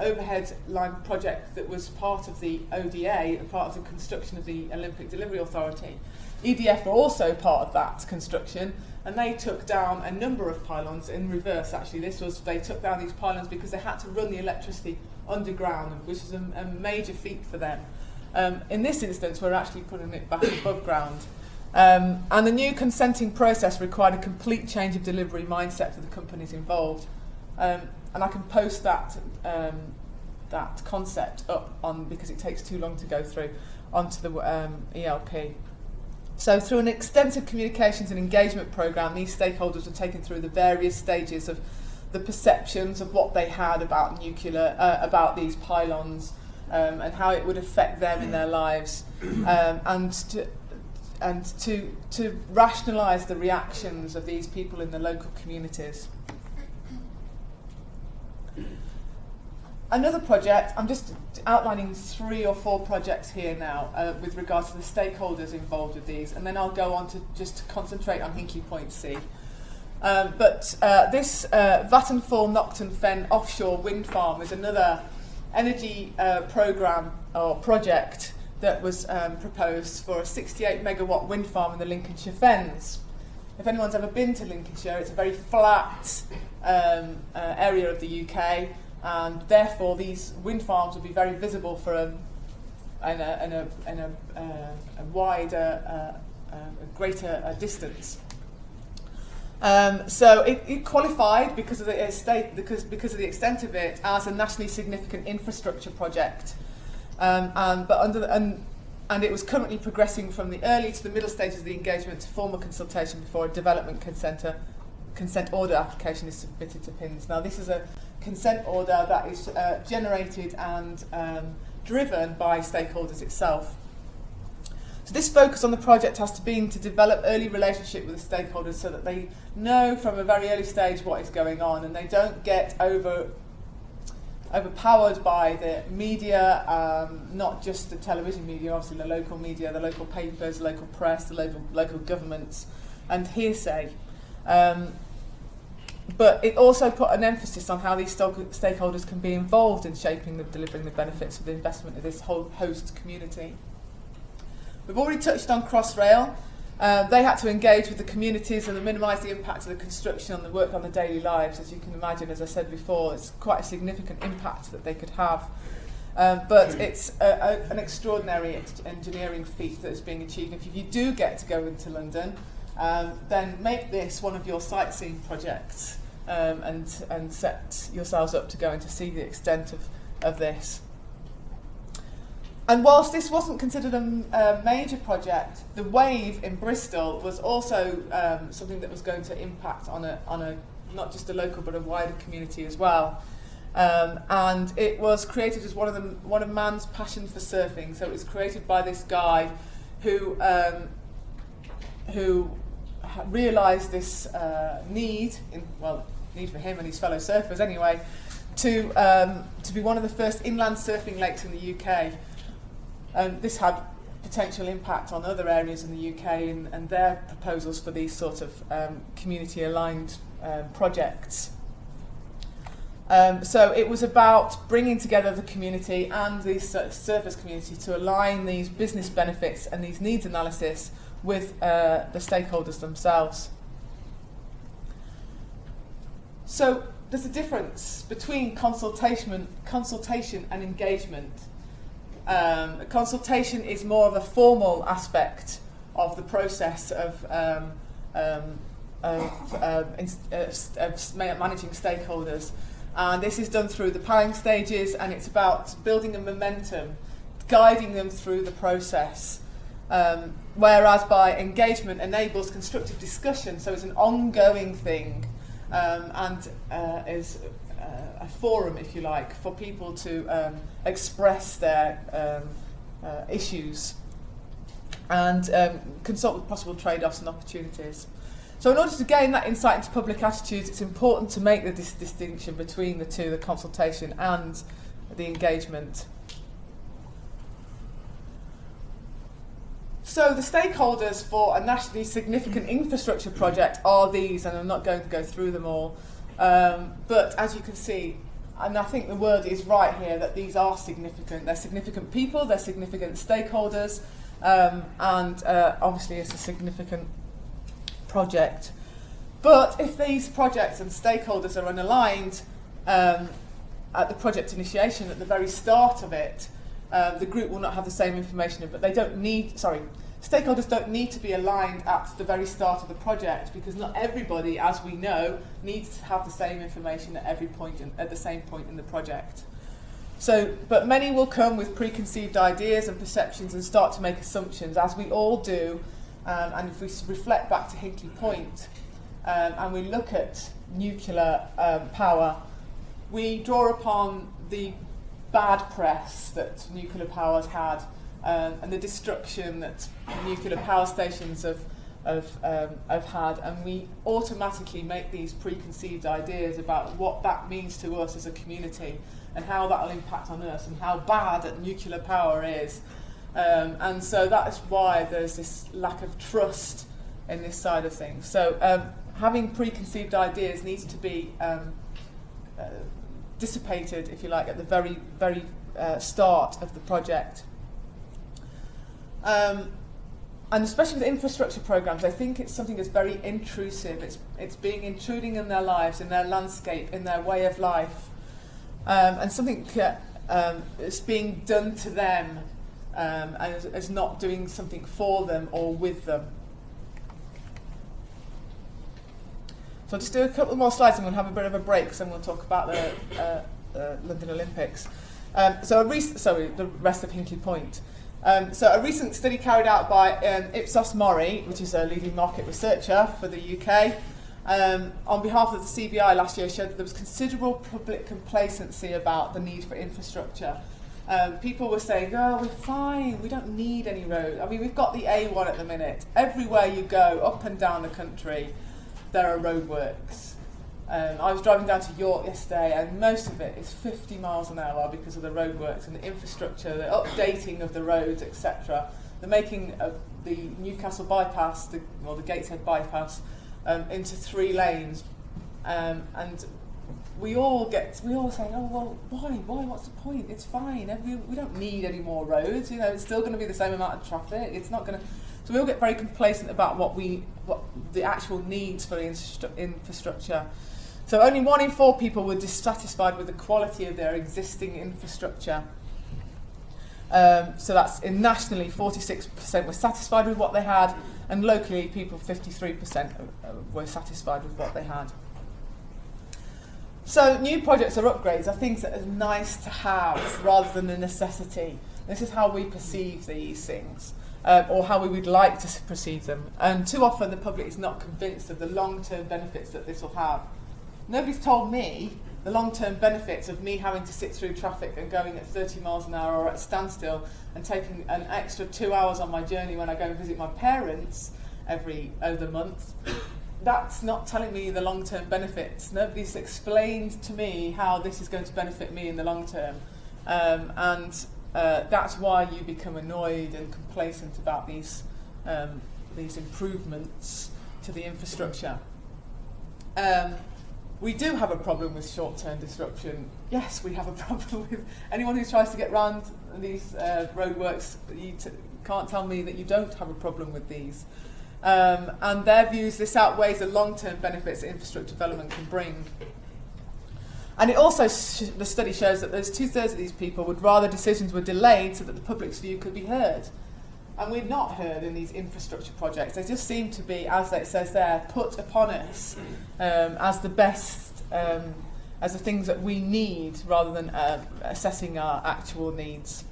Speaker 1: overhead line project that was part of the ODA, part of the construction of the Olympic Delivery Authority. EDF were also part of that construction, and they took down a number of pylons in reverse. Actually, they took down these pylons because they had to run the electricity underground, which is a major feat for them. In this instance, we're actually putting it back above ground. And the new consenting process required a complete change of delivery mindset for the companies involved. And I can post that concept up on, because it takes too long to go through, onto the ELP. So through an extensive communications and engagement programme, these stakeholders were taken through the various stages of the perceptions of what they had about nuclear, about these pylons, and how it would affect them in their lives, and to rationalise the reactions of these people in the local communities. Another project, I'm just outlining 3 or 4 projects here now with regards to the stakeholders involved with these, and then I'll go on to just concentrate on Hinkley Point C. But this Vattenfall Nocton Fen offshore wind farm is another energy programme or project that was proposed for a 68 megawatt wind farm in the Lincolnshire Fens. If anyone's ever been to Lincolnshire, it's a very flat area of the UK, and therefore these wind farms will be very visible for a wider, greater distance. So it qualified because of the because of the extent of it as a nationally significant infrastructure project, but and it was currently progressing from the early to the middle stages of the engagement to formal consultation before a development consent order application is submitted to PINS. Now, this is a consent order that is generated and driven by stakeholders itself. So this focus on the project has to be to develop early relationship with the stakeholders so that they know from a very early stage what is going on and they don't get overpowered by the media, not just the television media, obviously the local media, the local papers, the local press, the local governments, and hearsay. But it also put an emphasis on how these stakeholders can be involved in shaping the delivering the benefits of the investment of this whole host community. We've already touched on Crossrail. They had to engage with the communities and minimise the impact of the construction on the work on the daily lives. As you can imagine, as I said before, it's quite a significant impact that they could have. But it's an extraordinary engineering feat that is being achieved. If you do get to go into London, then make this one of your sightseeing projects and set yourselves up to go and to see the extent of this. And whilst this wasn't considered a major project, the wave in Bristol was also something that was going to impact on a not just a local but a wider community as well. And it was created as one of man's passion for surfing. So it was created by this guy who realised this need for him and his fellow surfers anyway, to be one of the first inland surfing lakes in the UK. And this had potential impact on other areas in the UK and their proposals for these sort of community-aligned projects. So it was about bringing together the community and the surfers community to align these business benefits and these needs analysis with the stakeholders themselves. So there's a difference between consultation and engagement. Consultation is more of a formal aspect of the process of managing stakeholders, and this is done through the planning stages, and it's about building a momentum, guiding them through the process. Whereas by engagement enables constructive discussion, so it's an ongoing thing, and is a forum, if you like, for people to express their issues and consult with possible trade-offs and opportunities. So in order to gain that insight into public attitudes, it's important to make this distinction between the two, the consultation and the engagement. So the stakeholders for a nationally significant infrastructure project are these, and I'm not going to go through them all. But as you can see, and I think the word is right here, that these are significant. They're significant people, they're significant stakeholders, and obviously it's a significant project. But if these projects and stakeholders are unaligned at the project initiation, at the very start of it, the group will not have the same information, but stakeholders don't need to be aligned at the very start of the project, because not everybody, as we know, needs to have the same information at the same point in the project. So, but many will come with preconceived ideas and perceptions and start to make assumptions, as we all do. And if we reflect back to Hinkley Point and we look at nuclear power, we draw upon the bad press that nuclear power's had, and the destruction that nuclear power stations have had, and we automatically make these preconceived ideas about what that means to us as a community and how that will impact on us and how bad that nuclear power is. And so that is why there's this lack of trust in this side of things. So having preconceived ideas needs to be dissipated, if you like, at the very, very start of the project. And especially with infrastructure programs, I think it's something that's very intrusive. It's intruding in their lives, in their landscape, in their way of life, and something that's being done to them, and as not doing something for them or with them. So I'll just do a couple more slides and we'll have a bit of a break, because then we'll talk about the London Olympics. The rest of Hinkley Point. So a recent study carried out by Ipsos Mori, which is a leading market researcher for the UK, on behalf of the CBI last year showed that there was considerable public complacency about the need for infrastructure. People were saying, oh, we're fine, we don't need any roads. I mean, we've got the A1 at the minute. Everywhere you go, up and down the country, there are roadworks. I was driving down to York yesterday and most of it is 50 miles an hour because of the roadworks and the infrastructure, the updating of the roads, etc. The making of the Newcastle bypass, the Gateshead bypass, into 3 lanes. And we all say, oh, well, why, what's the point? It's fine, we don't need any more roads, it's still going to be the same amount of traffic, it's not going to... So we all get very complacent about what the actual needs for the infrastructure. So only 1 in 4 people were dissatisfied with the quality of their existing infrastructure. So that's nationally, 46% were satisfied with what they had, and locally, 53% were satisfied with what they had. So new projects or upgrades are things that are nice to have rather than a necessity. This is how we perceive these things. Or how we would like to perceive them. And too often the public is not convinced of the long-term benefits that this will have. Nobody's told me the long-term benefits of me having to sit through traffic and going at 30 miles an hour or at a standstill and taking an extra 2 hours on my journey when I go and visit my parents every other month. That's not telling me the long-term benefits. Nobody's explained to me how this is going to benefit me in the long term. That's why you become annoyed and complacent about these improvements to the infrastructure. We do have a problem with short-term disruption. Yes, we have a problem with anyone who tries to get around these roadworks. You can't tell me that you don't have a problem with these. And their views, this outweighs the long-term benefits that infrastructure development can bring. And it also, the study shows that there's 2/3 of these people would rather decisions were delayed so that the public's view could be heard. And we're not heard in these infrastructure projects. They just seem to be, as it says there, put upon us as the best, as the things that we need rather than assessing our actual needs.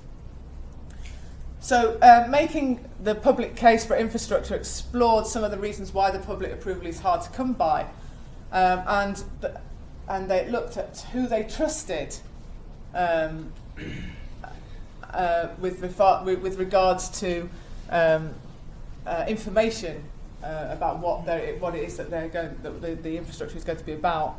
Speaker 1: So making the public case for infrastructure explored some of the reasons why the public approval is hard to come by. And they looked at who they trusted with regards to information about what it is that the infrastructure is going to be about,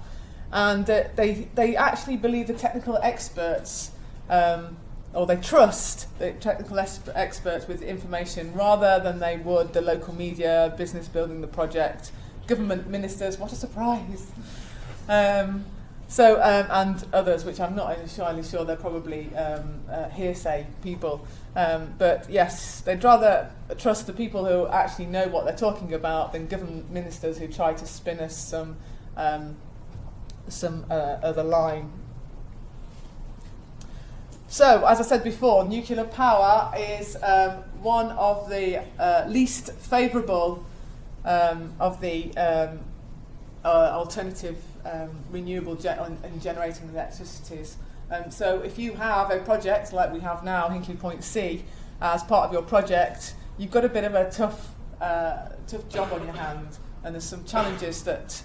Speaker 1: and they actually believe the technical experts, or they trust the technical experts with information rather than they would the local media, business building the project, government ministers. What a surprise! And others, which I'm not entirely sure, they're probably hearsay people. But yes, they'd rather trust the people who actually know what they're talking about than government ministers who try to spin us some other line. So, as I said before, nuclear power is one of the least favourable of the alternative renewable and generating electricities. So if you have a project like we have now, Hinkley Point C, as part of your project, you've got a bit of a tough job on your hand, and there's some challenges that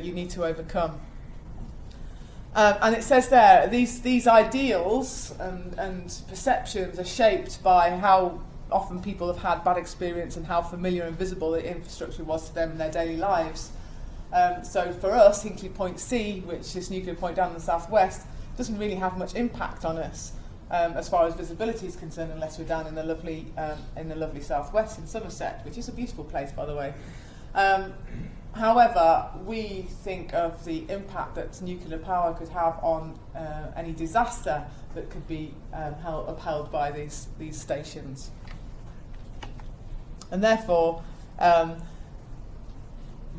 Speaker 1: you need to overcome. And it says there, these ideals and perceptions are shaped by how often people have had bad experience and how familiar and visible the infrastructure was to them in their daily lives. So for us, Hinkley Point C, which is nuclear point down in the southwest, doesn't really have much impact on us as far as visibility is concerned, unless we're down in the lovely southwest in Somerset, which is a beautiful place, by the way. However, we think of the impact that nuclear power could have on any disaster that could be upheld by these stations. And therefore,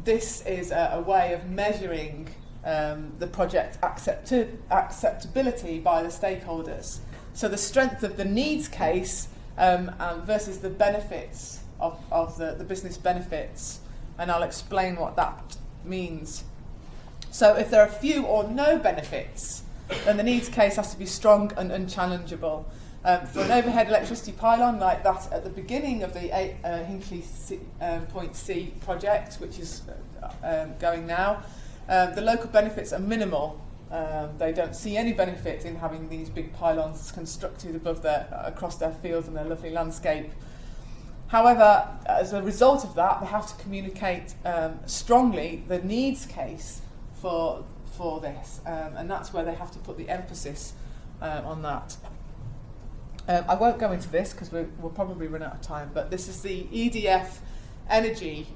Speaker 1: this is a way of measuring the project acceptability by the stakeholders. So the strength of the needs case versus the benefits of the business benefits. And I'll explain what that means. So if there are few or no benefits then the needs case has to be strong and unchallengeable. For an overhead electricity pylon like that at the beginning of the Hinkley Point C project, which is going now, the local benefits are minimal. They don't see any benefit in having these big pylons constructed across their fields and their lovely landscape. However, as a result of that, they have to communicate strongly the needs case for this, and that's where they have to put the emphasis on that. I won't go into this because we'll probably run out of time, but this is the EDF Energy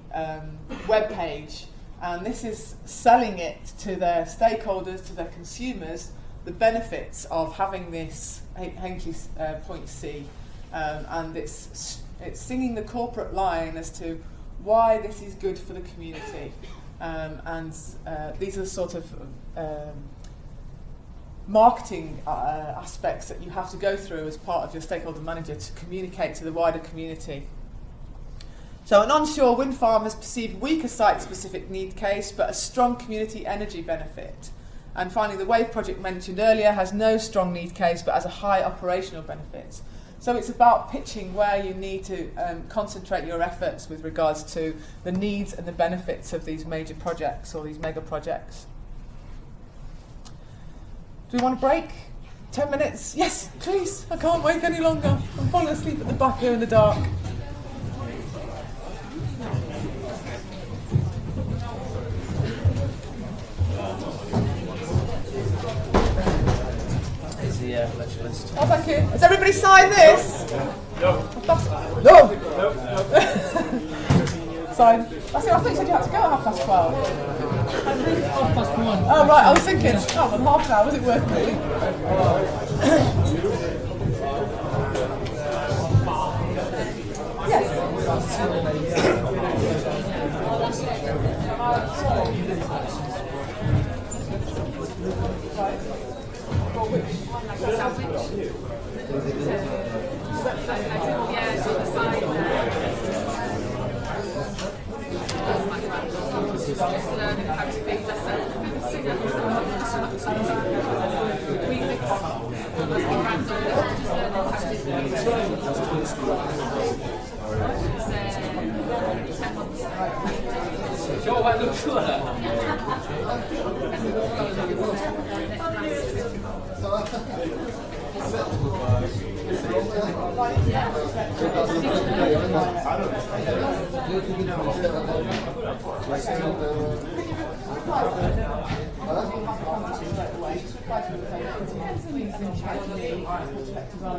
Speaker 1: webpage, and this is selling it to their stakeholders, to their consumers, the benefits of having this Hinkley Point C, and it's singing the corporate line as to why this is good for the community, and these are sort of marketing aspects that you have to go through as part of your stakeholder manager to communicate to the wider community. So an onshore wind farm has perceived weaker site-specific need case, but a strong community energy benefit. And finally, the wave project mentioned earlier has no strong need case, but has a high operational benefit. So it's about pitching where you need to concentrate your efforts with regards to the needs and the benefits of these major projects or these mega projects. Do we want a break? 10 minutes? Yes, please. I can't wait any longer. I'm falling asleep at the back here in the dark. Oh, thank you. Has everybody signed this? No. No. Sign. That's it. I thought you said you had to go at 12:30. 1:30. Oh, right. I was thinking, well, half an hour. Was it worth it? Yes.
Speaker 6: Just learning how to be myself.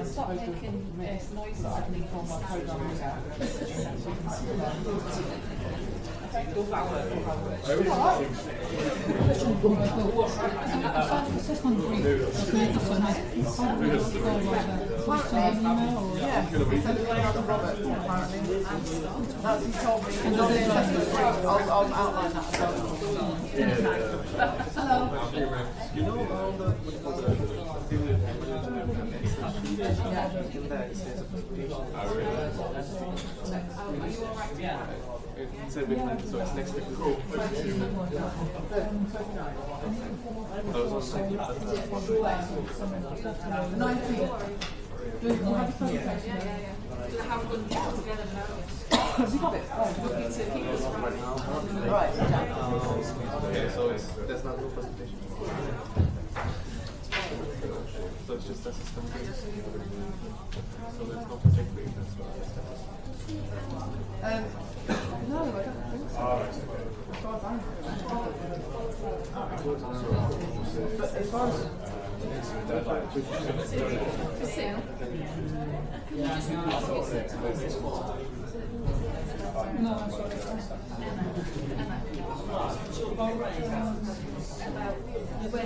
Speaker 6: Stop making noises at me for my programme.
Speaker 1: I'll outline that as well.
Speaker 2: So it's next week.
Speaker 1: Right.
Speaker 2: Okay, so there's not no presentation. So it's just a system. So there's no project brief as well.
Speaker 1: No, I don't think so. As far as I'm concerned. But as far as
Speaker 6: When